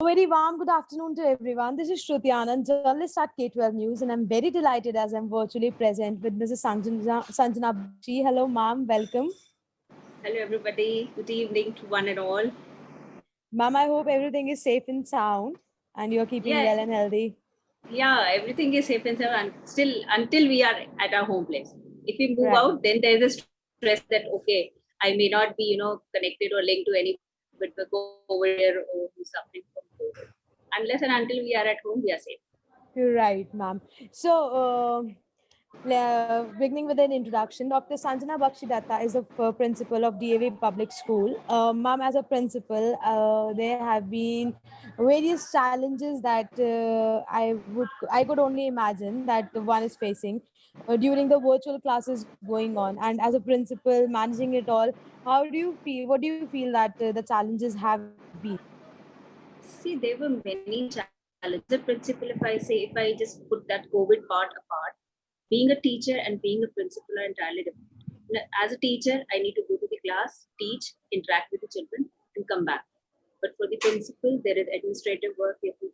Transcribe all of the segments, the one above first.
Very warm good afternoon to everyone. This is Shruti Anand, journalist at K12 News, and I'm very delighted as I'm virtually present with Mrs. Sanjana Bakshi. Hello, ma'am. Welcome. Hello, everybody. Good evening to one and all. Ma'am, I hope everything is safe and sound and you're keeping Yeah, well and healthy. yeah, everything is safe and sound still until we are at our home place. If we move Right. out, then there is a stress that okay, I may not be, connected or linked to any but go over here or who's suffering from COVID. Unless and until we are at home, we are safe. You're right, ma'am. Beginning with an introduction, Dr. Sanjana Bakshi is a principal of DAV Public School. Ma'am, as a principal, there have been various challenges that I could only imagine that one is facing during the virtual classes going on. And as a principal, managing it all, how do you feel? What do you feel that the challenges have been? See, there were many challenges. As a principal, if I just put that COVID part apart, being a teacher and being a principal are entirely different. As a teacher, I need to go to the class, teach, interact with the children, and come back. But for the principal, there is administrative work. You have to,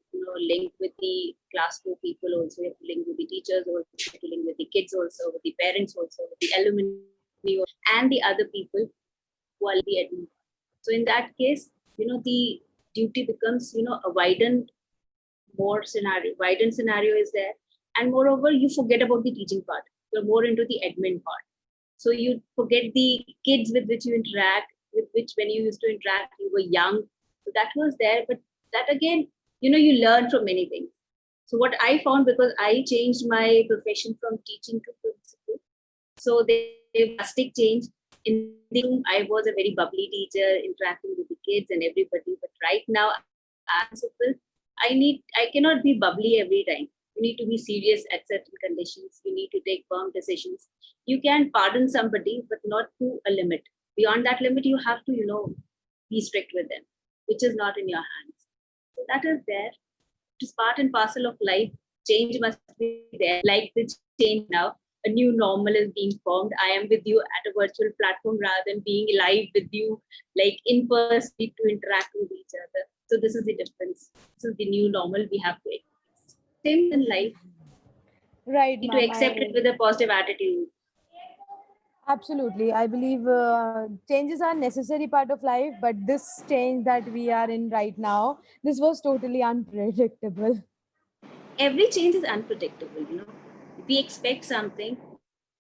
link with the class four people also. You have to link with the teachers also. You have to link with the kids also, with the parents also, with the alumni and the other people who are the admin. So in that case, the duty becomes, a widened scenario is there. And moreover, you forget about the teaching part. You're more into the admin part. So you forget the kids with which you interact, with which when you used to interact, you were young. So that was there. But that again, you learn from many things. So what I found, because I changed my profession from teaching to principal, so there was a drastic change. In the room, I was a very bubbly teacher, interacting with the kids and everybody. But right now, as principal, I cannot be bubbly every time. You need to be serious at certain conditions. You need to take firm decisions. You can pardon somebody, but not to a limit. Beyond that limit, you have to, be strict with them, which is not in your hands. So that is there. It is part and parcel of life. Change must be there. Like the change now, a new normal is being formed. I am with you at a virtual platform rather than being live with you, like in person to interact with each other. So this is the difference. This is the new normal we have to accept. Same in life. Right, We need to ma'am. accept it with a positive attitude. Absolutely. I believe changes are necessary part of life, but this change that we are in right now, this was totally unpredictable. Every change is unpredictable. We expect something,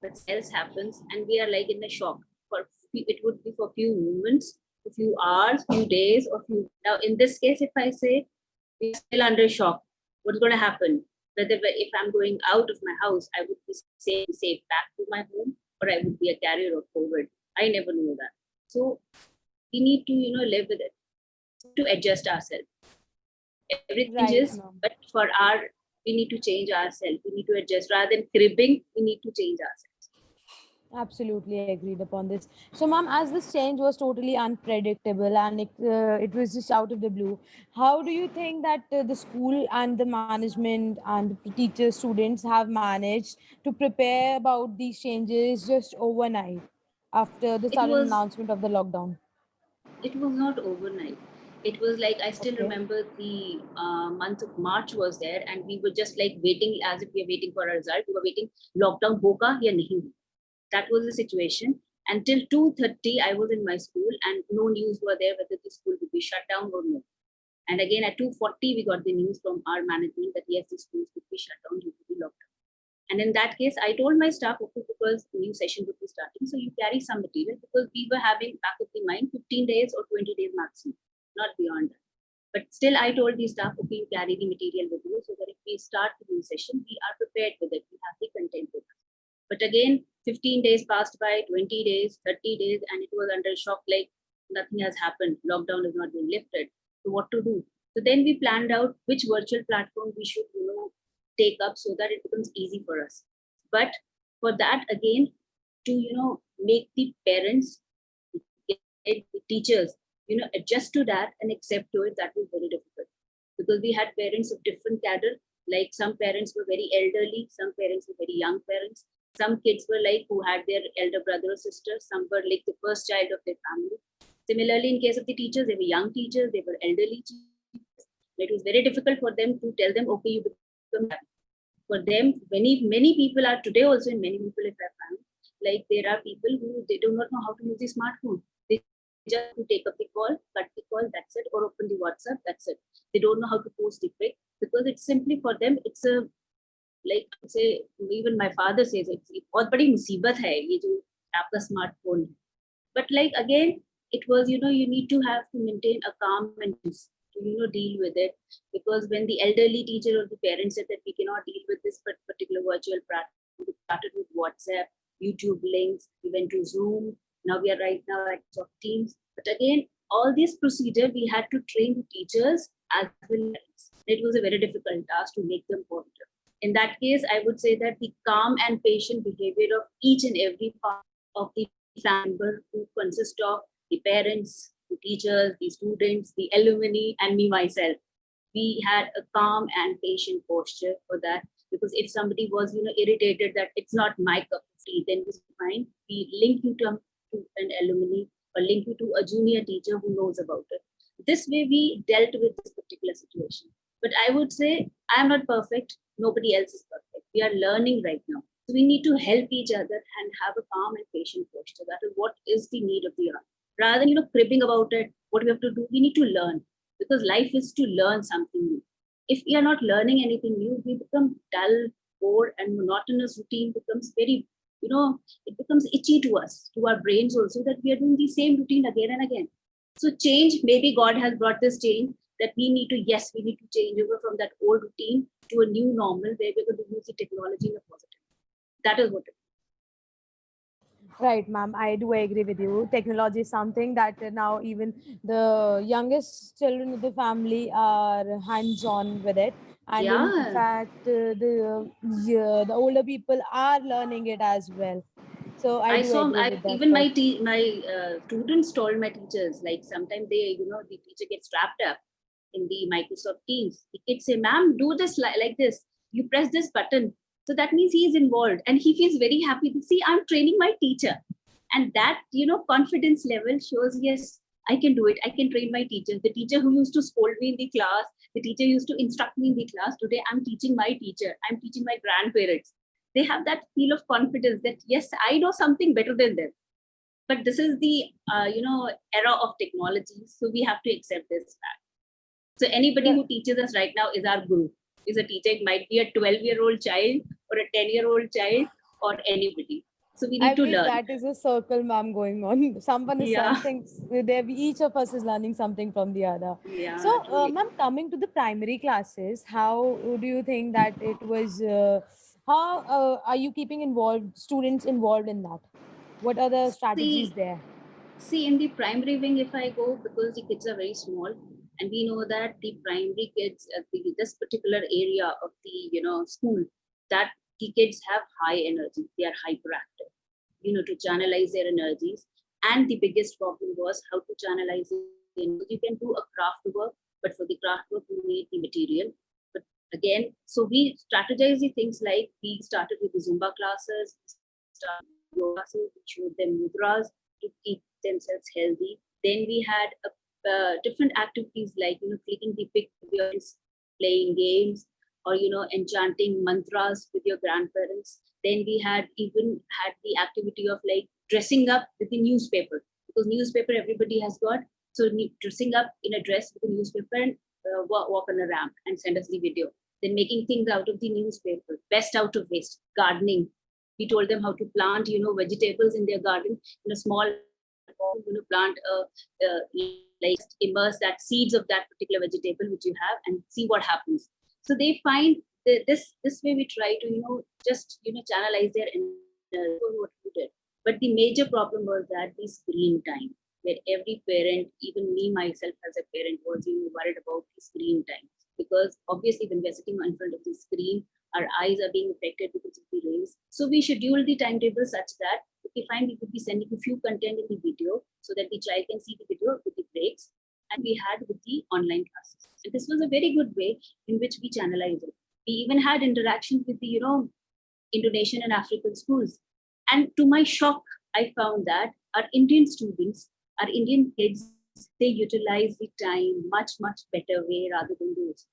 but something else happens, and we are like in a shock. It would be for few moments, a few hours, few days, or few. Now, in this case, if I say we are still under shock, what's going to happen? Whether if I'm going out of my house, I would be safe back to my home, or I would be a carrier of COVID. I never know that. So we need to, live with it, to adjust ourselves. Everything Right, changes, ma'am. but we need to change ourselves. We need to adjust rather than cribbing. We need to change ourselves. Absolutely agreed upon this. So, ma'am, as this change was totally unpredictable and it was just out of the blue, how do you think that the school and the management and the teachers, students have managed to prepare about these changes just overnight after the It sudden was announcement of the lockdown? it was not overnight. It was like I still Okay. remember the month of March was there, and we were just like waiting as if we are waiting for a result. We were waiting lockdown hoga ya nahi. That was the situation. Until 2:30, I was in my school, and no news were there whether the school would be shut down or no. And again at 2:40, we got the news from our management that yes, the schools would be shut down due to the lockdown. And in that case, I told my staff, okay, because the new session would be starting, so you carry some material because we were having back of the mind 15 days or 20 days maximum, not beyond that. But still, I told the staff, okay, you carry the material with you so that if we start the new session, we are prepared with it. We have the content with us. But again, 15 days passed by, 20 days, 30 days, and it was under shock like nothing has happened. Lockdown is not being lifted. So what to do? So then we planned out which virtual platform we should, take up so that it becomes easy for us. But for that, again, to, make the parents, the teachers, adjust to that and accept to it, that was very difficult. Because we had parents of different cadre, like some parents were very elderly, some parents were very young parents, some kids were like who had their elder brother or sister, some were like the first child of their family. Similarly, in case of the teachers, they were young teachers, they were elderly teachers. It was very difficult for them to tell them, okay, you become happy. For them, many people are today also, in many people, if I found, like there are people who they do not know how to use the smartphone. They just to take up the call, cut the call, that's it, or open the WhatsApp, that's it. They don't know how to post the pic because it's simply for them. It's a like say even my father says it's बहुत बड़ी मुसीबत है ये जो आपका smartphone है. But like again, it was, you need to have to maintain a calm and to, deal with it. Because when the elderly teacher or the parents said that we cannot deal with this particular virtual platform, we started with WhatsApp, YouTube links, we went to Zoom. Now we are right now at Teams. But again, all this procedure, we had to train the teachers as well as it was a very difficult task to make them positive. In that case, I would say that the calm and patient behavior of each and every part of the family who consist of the parents, the teachers, the students, the alumni, and me myself. We had a calm and patient posture for that, because if somebody was, irritated that it's not my cup of tea, then it's fine. We link you to an alumni or link you to a junior teacher who knows about it. This way, we dealt with this particular situation. But I would say I'm not perfect. Nobody else is perfect. We are learning right now. So we need to help each other and have a calm and patient posture. That is what is the need of the hour. Rather than cribbing about it, what we have to do, we need to learn, because life is to learn something new. If we are not learning anything new, we become dull, bored, and monotonous routine becomes very, it becomes itchy to us, to our brains also, that we are doing the same routine again and again. So change, maybe God has brought this change, that we need to change over from that old routine to a new normal where we're going to use the technology in a positive. That is what it is. Right, ma'am. I do agree with you. Technology is something that now even the youngest children of the family are hands-on with it, and in Yeah, fact, the older people are learning it as well. So I I do saw. agree with that Even part. my students told my teachers, like sometimes they, the teacher gets trapped up in the Microsoft Teams. The kids say, "Ma'am, do this like this. You press this button." So that means he is involved, and he feels very happy to see I'm training my teacher, and that confidence level shows, yes, I can do it. I can train my teacher. The teacher who used to scold me in the class, the teacher used to instruct me in the class. Today, I'm teaching my teacher. I'm teaching my grandparents. They have that feel of confidence that yes, I know something better than them. But this is the era of technology, so we have to accept this fact. So anybody Yeah. who teaches us right now is our guru, is a teacher. It might be a 12-year-old child or a 10-year-old child or anybody. So we I need to believe learn. that is a circle, ma'am, going on. Someone is Yeah, something there. Each of us is learning something from the other. yeah, So, truly. ma'am, coming to the primary classes, how do you think that it was? How are you keeping involved students involved in that? What are the strategies See, there? See, in the primary wing, if I go, because the kids are very small, and we know that the primary kids at this particular area of the school, that the kids have high energy, they are hyperactive, to channelize their energies. And the biggest problem was how to channelize it. You can do a craft work, but for the craft work, you need the material. But again, so we strategize the things, like we started with the Zumba classes, started yoga classes, we showed them mudras to keep themselves healthy. Then we had different activities like clicking the pictures, playing games, or enchanting mantras with your grandparents. Then we had even had the activity of like dressing up with the newspaper, because newspaper everybody has got. So dressing up in a dress with a newspaper and walk on a ramp and send us the video. Then making things out of the newspaper, best out of waste, gardening. We told them how to plant vegetables in their garden in a small plant like immerse that seeds of that particular vegetable which you have and see what happens. So they find this way we try to just channelize their energy. What we did. But the major problem was that the screen time, where every parent, even me myself as a parent, was worried about the screen time, because obviously when we're sitting in front of the screen, our eyes are being affected because of the rays. So we schedule the timetable such that, okay, fine, we could be sending a few content in the video so that the child can see the video with the breaks. And we had with the online classes. And this was a very good way in which we channelized it. We even had interactions with the, Indonesian and African schools. And to my shock, I found that our Indian students, our Indian kids they utilize the time much, much better way rather than those.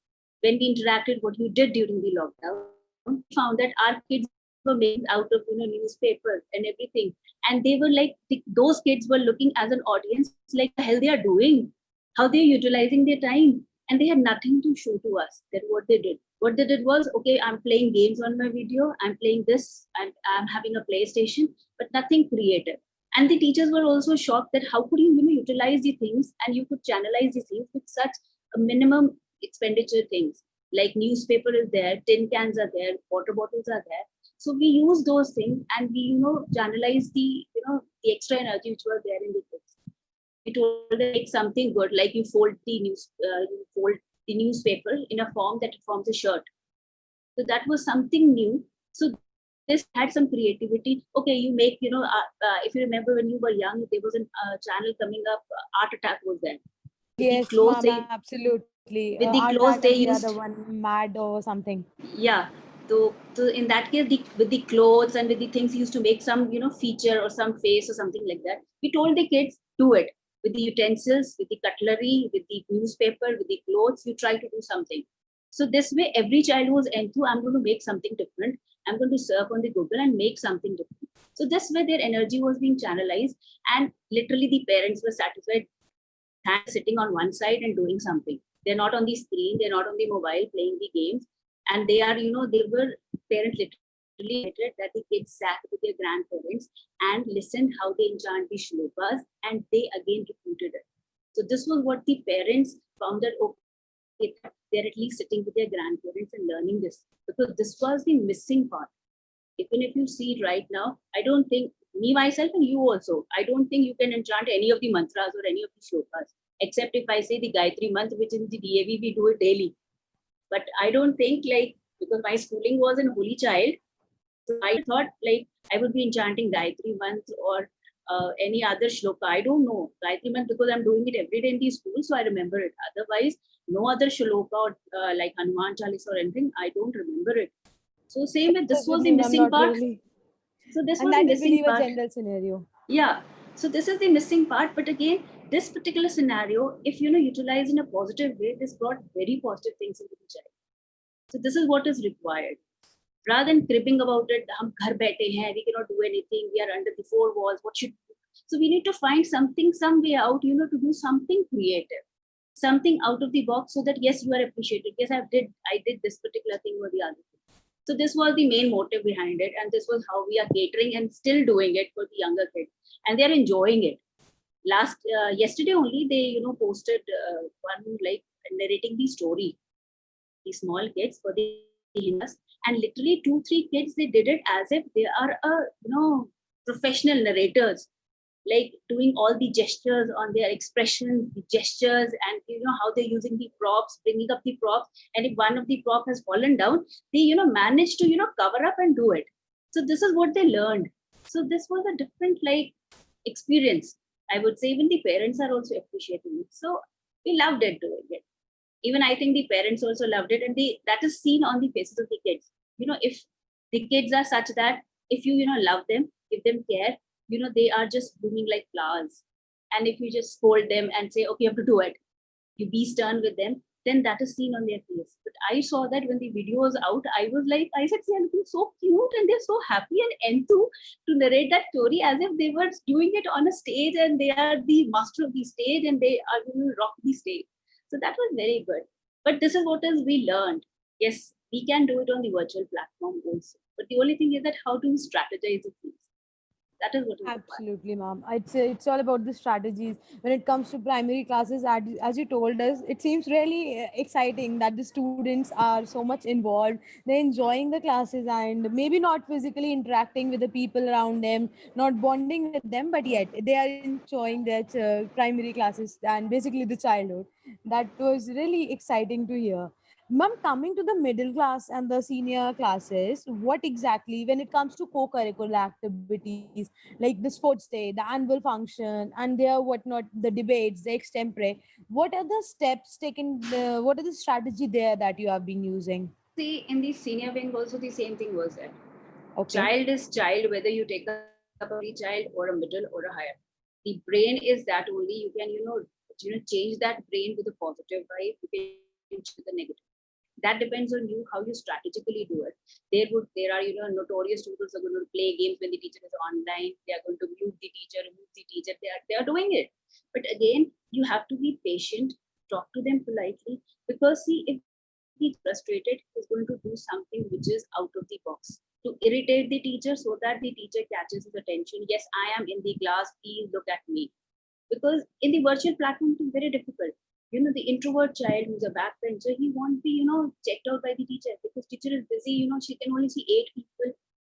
When we interacted, what you did during the lockdown, we found that our kids were making out of newspapers and everything, and they were like those kids were looking as an audience like the hell they are doing, how they're utilizing their time, and they had nothing to show to us that what they did. What they did was, okay, I'm playing games on my video, I'm playing this, and I'm having a PlayStation, but nothing creative. And the teachers were also shocked that how could you utilize the things and you could channelize the things with such a minimum expenditure things, like newspaper is there, tin cans are there, water bottles are there. So we use those things and we channelize the the extra energy which was there in the books. We told them make something good, like you fold the newspaper in a form that forms a shirt. So that was something new. So this had some creativity. Okay, you make, if you remember when you were young, there was a channel coming up, Art Attack was there. With the Yes, clothes ma'am, they, absolutely. with the Art clothes Attack they and the other used, one, Mad or something. yeah. So in that case, with the clothes and with the things, used to make some, feature or some face or something like that. We told the kids, do it with the utensils, with the cutlery, with the newspaper, with the clothes. You try to do something. So this way, every child was enthused. I'm going to make something different. I'm going to surf on the Google and make something different. So this way, their energy was being channelized, and literally the parents were satisfied sitting on one side and doing something. They're not on the screen, they're not on the mobile playing the games. And they are, they were parents literally excited that the kids sat with their grandparents and listened how they enchant the shlokas, and they again repeated it. So this was what the parents found that, okay, they're at least sitting with their grandparents and learning this. Because this was the missing part. Even if you see it right now, I don't think, me myself and you also, I don't think you can enchant any of the mantras or any of the shlokas, except if I say the Gayatri mantra, which in the DAV we do it daily. But I don't think, like, because my schooling was in Holy Child, so I thought like I would be enchanting Gayatri mantra or any other shloka. I don't know Gayatri mantra because I'm doing it every day in the school, so I remember it. Otherwise, no other shloka or like Hanuman Chalisa or anything, I don't remember it. So same with this was the Certainly, ma'am, missing not part. really. So this And was the that is missing believe a part. general scenario. Yeah. So this is the missing part. But again, this particular scenario, if utilized in a positive way, this brought very positive things into the child. So this is what is required. Rather than cribbing about it, hum ghar baithe hain, we cannot do anything, we are under the four walls, what should we do? So we need to find something, some way out, to do something creative, something out of the box, so that yes, you are appreciated. Yes, I did this particular thing or the other thing. So this was the main motive behind it, and this was how we are catering and still doing it for the younger kids, and they are enjoying it. Yesterday only they posted one like narrating the story, the small kids for the Hindus, and literally 2-3 kids they did it as if they are a professional narrators, like doing all the gestures on their expressions, the gestures, and how they're using the props, bringing up the props, and if one of the prop has fallen down, they manage to cover up and do it. So this is what they learned. So this was a different like experience. I would say even the parents are also appreciating it. So we loved it doing it. Even I think the parents also loved it, and that is seen on the faces of the kids. If the kids are such that if you love them, give them care, they are just blooming like flowers. And if you just scold them and say, okay, you have to do it, you be stern with them, then that is seen on their face. But I saw that when the video was out, I was like, I said, they're looking so cute and they're so happy and enthused to narrate that story as if they were doing it on a stage and they are the master of the stage and they are going to rock the stage. So that was very good. But this is what is we learned. Yes, we can do it on the virtual platform also. But the only thing is that how to strategize the things. That is what is required. Absolutely, ma'am. It's all about the strategies. When it comes to primary classes, as you told us, it seems really exciting that the students are so much involved. They're enjoying the classes and maybe not physically interacting with the people around them, not bonding with them, but yet they are enjoying their primary classes and basically the childhood. That was really exciting to hear. Ma'am, coming to the middle class and the senior classes, what exactly, when it comes to co-curricular activities like the sports day, the annual function, and their whatnot, the debates, the extempore, what are the steps taken? What are the strategy there that you have been using? See, in the senior wing also the same thing was there. Okay. Child is child, whether you take up a child or a middle or a higher. The brain is that only you can, change that brain with a positive vibe, you can change the negative. That depends on you how you strategically do it. There are notorious students who are going to play games when the teacher is online. They are going to mute the teacher, remove the teacher. They are doing it. But again, you have to be patient, talk to them politely, because see, if he's frustrated, he's going to do something which is out of the box to irritate the teacher so that the teacher catches his attention. Yes, I am in the class, please look at me. Because in the virtual platform, it is very difficult. The introvert child who's a backbencher, he won't be, checked out by the teacher because teacher is busy. She can only see 8 people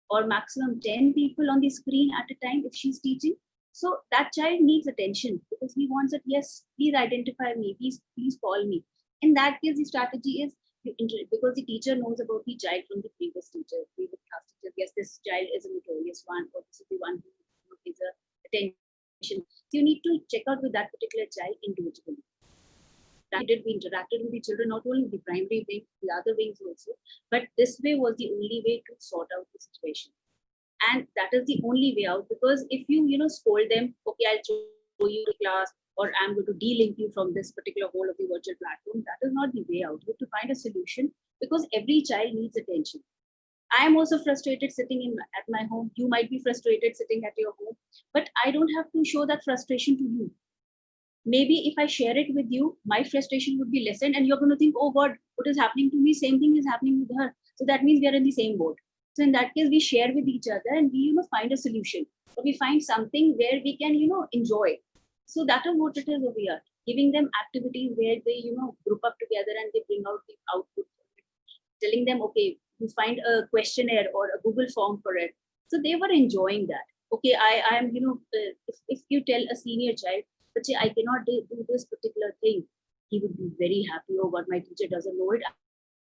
or maximum 10 people on the screen at a time if she's teaching. So that child needs attention because he wants it. Yes, please identify me. Please call me. In that case, the strategy is because the teacher knows about the child from the previous class teacher. Yes, this child is a notorious one, or this is the one who is a attention. So you need to check out with that particular child individually. We interacted with the children, not only the primary wing, the other wings also. But this way was the only way to sort out the situation. And that is the only way out, because if you scold them, okay, I'll show you the class, or I'm going to de-link you from this particular whole of the virtual platform, that is not the way out. You have to find a solution, because every child needs attention. I am also frustrated sitting at my home. You might be frustrated sitting at your home, but I don't have to show that frustration to you. Maybe if I share it with you, my frustration would be lessened, and you're going to think, oh God, what is happening to me? Same thing is happening with her. So that means we are in the same boat. So in that case, we share with each other and we find a solution, or we find something where we can enjoy. So that is what it is over here. Giving them activities where they group up together and they bring out the output. Telling them, okay, you find a questionnaire or a Google form for it. So they were enjoying that. Okay, I am if you tell a senior child, but say I cannot do this particular thing, he would be very happy. Oh God, my teacher doesn't know it.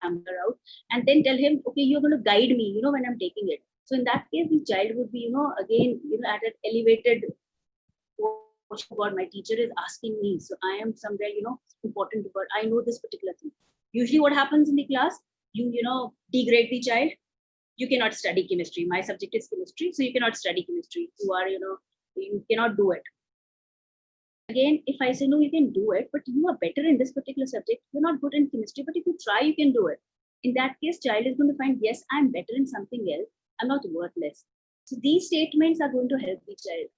I'm out. And then tell him, okay, you're going to guide me, when I'm taking it. So in that case, the child would be, again, at an elevated, God, my teacher is asking me. So I am somewhere, important to her. I know this particular thing. Usually what happens in the class, you degrade the child. You cannot study chemistry. My subject is chemistry. So you cannot study chemistry. You cannot do it. Again, if I say, no, you can do it, but you are better in this particular subject, you're not good in chemistry, but if you try, you can do it. In that case, child is going to find, yes, I'm better in something else. I'm not worthless. So these statements are going to help the child.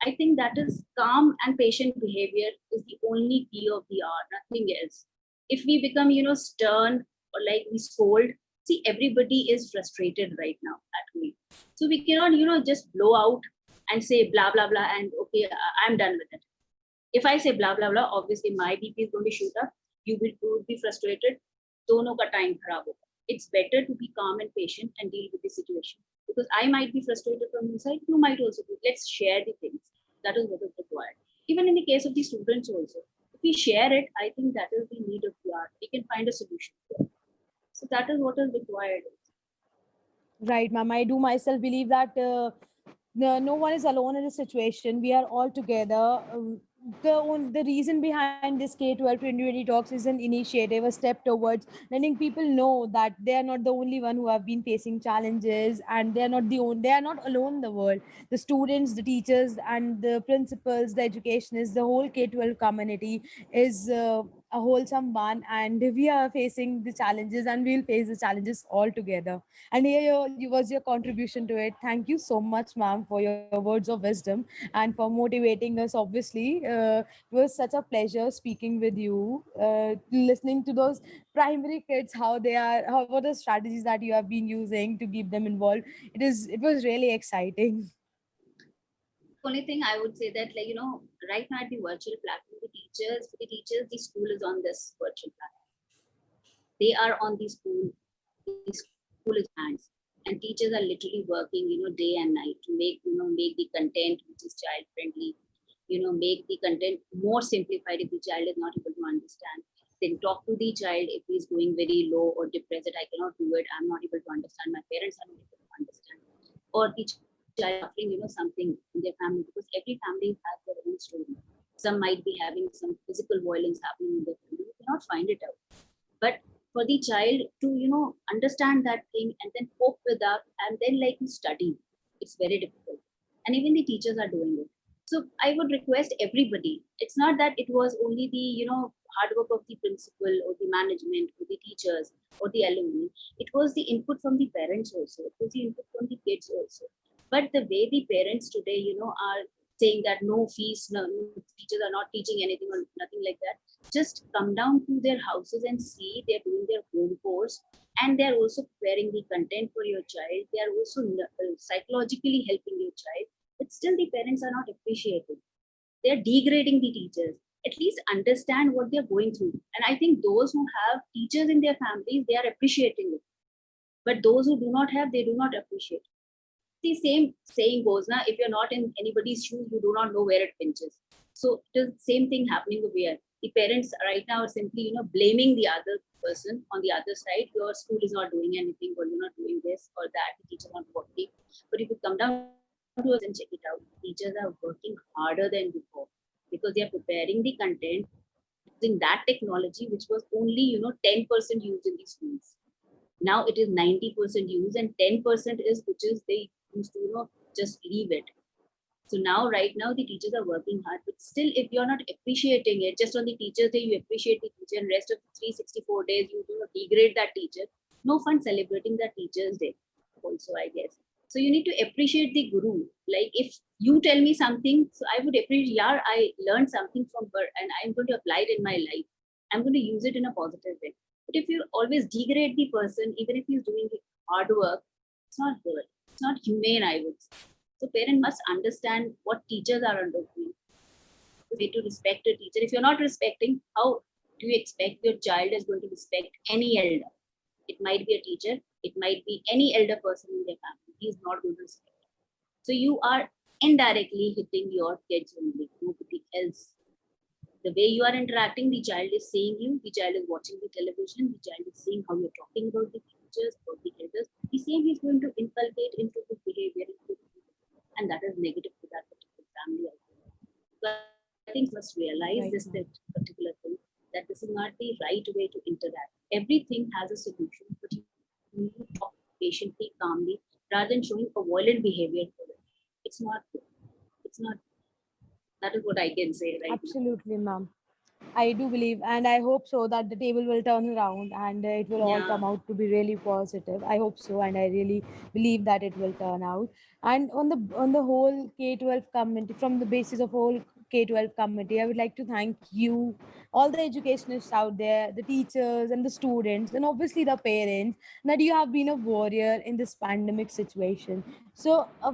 I think that is calm and patient behavior is the only key of the art, nothing else. If we become, stern or like we scold, see, everybody is frustrated right now at me. So we cannot, just blow out and say blah, blah, blah, and okay, I'm done with it. If I say blah, blah, blah, obviously my BP is going to shoot up. You will be frustrated. Dono ka time kharab hoga. It's better to be calm and patient and deal with the situation. Because I might be frustrated from inside, you might also be. Let's share the things. That is what is required. Even in the case of the students also. If we share it, I think that is the need of the art. We can find a solution. So that is what is required. Right, ma'am. I do myself believe that no one is alone in this situation. We are all together. The reason behind this K-12 2020 talks is an initiative, a step towards letting people know that they are not the only one who have been facing challenges, and they are not alone in the world. The students, the teachers, and the principals, the educationists, the whole K-12 community is a wholesome one, and we are facing the challenges, and we'll face the challenges all together. And here was your contribution to it. Thank you so much, ma'am, for your words of wisdom and for motivating us. Obviously, it was such a pleasure speaking with you, listening to those primary kids, what are the strategies that you have been using to keep them involved. It was really exciting. Only thing I would say that, right now at the virtual platform, the school is on this virtual platform. They are on the school is hands, and teachers are literally working, day and night to make the content which is child friendly, make the content more simplified if the child is not able to understand. Then talk to the child if he's going very low or depressed, that I cannot do it, I'm not able to understand, my parents are not able to understand. Or the child suffering, something in their family, because every family has their own story. Some might be having some physical violence happening in their family. You cannot find it out. But for the child to, understand that thing and then cope with that and then like study, it's very difficult. And even the teachers are doing it. So I would request everybody. It's not that it was only the hard work of the principal or the management or the teachers or the alumni. It was the input from the parents also. It was the input from the kids also. But the way the parents today, are saying that no fees, no teachers are not teaching anything or nothing like that. Just come down to their houses and see they're doing their home course, and they're also preparing the content for your child. They are also psychologically helping your child, but still the parents are not appreciating. They are degrading the teachers. At least understand what they're going through. And I think those who have teachers in their families, they are appreciating it. But those who do not have, they do not appreciate. The same saying goes, now if you're not in anybody's shoes, you do not know where it pinches. So it is the same thing happening over here. The parents right now are simply, blaming the other person on the other side. Your school is not doing anything, or you're not doing this or that. The teacher not working. But if you come down to us and check it out, teachers are working harder than before because they are preparing the content using that technology, which was only 10% used in the schools. Now it is 90% used, and 10% is which is they used to just leave it. So now right now the teachers are working hard, but still if you're not appreciating it, just on the teachers day you appreciate the teacher, and rest of the 364 days you degrade that teacher. No fun celebrating that teachers day also, I guess. So you need to appreciate the guru. Like if you tell me something, so I would appreciate, yeah, I learned something from her and I'm going to apply it in my life. I'm going to use it in a positive way. But if you always degrade the person, even if he's doing hard work, it's not good. It's not humane, I would say. So parent must understand what teachers are undergoing. You need to respect a teacher. If you're not respecting, how do you expect your child is going to respect any elder? It might be a teacher, it might be any elder person in their family. He's not going to respect. So you are indirectly hitting your kids only, nobody else. The way you are interacting, the child is seeing you, the child is watching the television, the child is seeing how you're talking about the teachers, about the elders. The same is going to inculcate into the behavior, and that is negative to that particular family. So I think must realize this particular thing, that this is not the right way to interact. Everything has a solution, but you need to talk patiently, calmly, rather than showing a violent behavior for it. It's not good. It's not. That is what I can say right Absolutely, ma'am. I do believe, and I hope so, that the table will turn around and it will all now. come out to be really positive. I hope so, and I really believe that it will turn out. And on the whole K-12 committee, from the basis of whole K-12 committee, I would like to thank you, all the educationists out there, the teachers and the students, and obviously the parents, that you have been a warrior in this pandemic situation. So a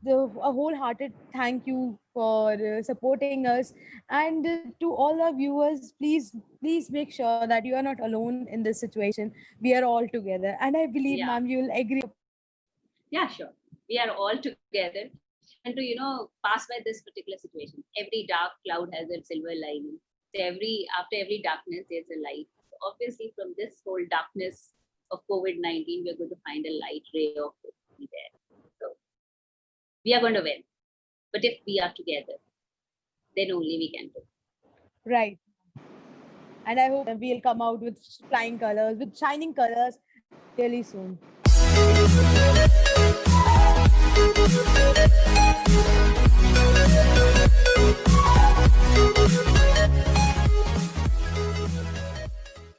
wholehearted thank you for supporting us. And to all our viewers, please make sure that you are not alone in this situation. We are all together, and I believe, Yeah. ma'am, you will agree. Yeah, sure. We are all together. And to, pass by this particular situation, every dark cloud has a silver lining. So after every darkness, there's a light. So obviously, from this whole darkness of COVID-19, we're going to find a light ray of hope there. So we are going to win. But if we are together, then only we can do. Right. And I hope we'll come out with flying colors, with shining colors really soon.